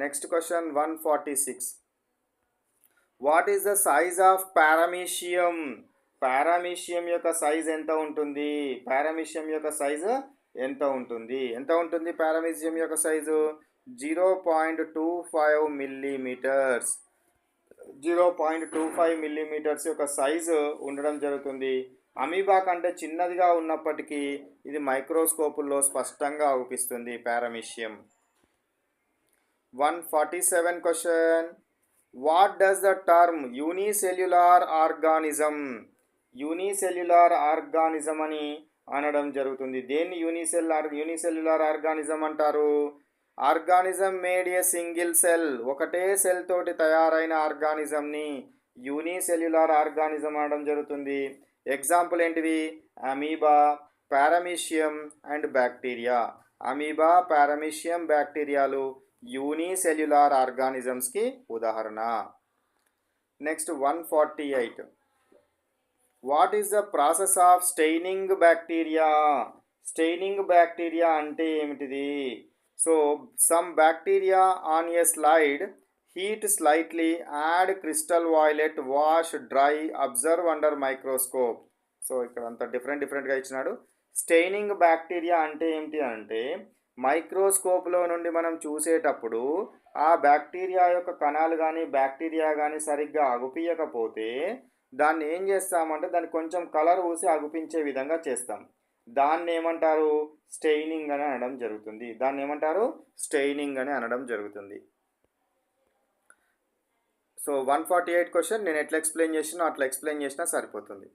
Next question 146. What is the size of paramecium? Paramecium యొక్క size ఎంత ఉంటుంది? Paramecium యొక్క సైజు ఎంత ఉంటుంది? ఎంత ఉంటుంది పారామీషియం యొక్క సైజు? 0.25 మిల్లీమీటర్స్. 0.25 మిల్లీమీటర్స్ యొక్క సైజు ఉండడం జరుగుతుంది. అమీబా కంటే చిన్నదిగా ఉన్నప్పటికీ ఇది మైక్రోస్కోపుల్లో స్పష్టంగా అవుపిస్తుంది paramecium. 147 question. What does the term unicellular organism? Unicellular organism అని అనడం జరుగుతుంది. దేన్ని యూనిసెల్యులార్ ఆర్గానిజం అంటారు? Organism made a single cell, ఒకటే సెల్ తోటి తయారైన ఆర్గానిజంని యూనిసెల్యులార్ ఆర్గానిజం అనడం జరుగుతుంది. ఎగ్జాంపుల్ ఏంటివి? Amoeba, paramecium and bacteria. Amoeba, paramecium, బ్యాక్టీరియాలు యూనిసెల్యులార్ ఆర్గానిజమ్స్కి ఉదాహరణ. Next 148. What is the process of staining bacteria? Staining bacteria అంటే ఏమిటిది? So some bacteria on a slide, heat slightly, add crystal violet, wash, dry, observe under microscope. So ఇక్కడ అంతా డిఫరెంట్గా ఇచ్చినాడు. Staining bacteria అంటే ఏమిటి అంటే, మైక్రోస్కోప్లో నుండి మనం చూసేటప్పుడు ఆ బ్యాక్టీరియా యొక్క కణాలు కానీ బ్యాక్టీరియా కానీ సరిగ్గా అగుపియకపోతే దాన్ని ఏం చేస్తామంటే దాన్ని కొంచెం కలర్ పూసి అగుపించే విధంగా చేస్తాం. దాన్ని ఏమంటారు? స్టెయినింగ్ అని అనడం జరుగుతుంది. దాన్ని ఏమంటారు? స్టెయినింగ్ అని అనడం జరుగుతుంది. సో 148 క్వశ్చన్ నేను ఎట్లా ఎక్స్ప్లెయిన్ చేసినా అట్లా ఎక్స్ప్లెయిన్ చేసినా సరిపోతుంది.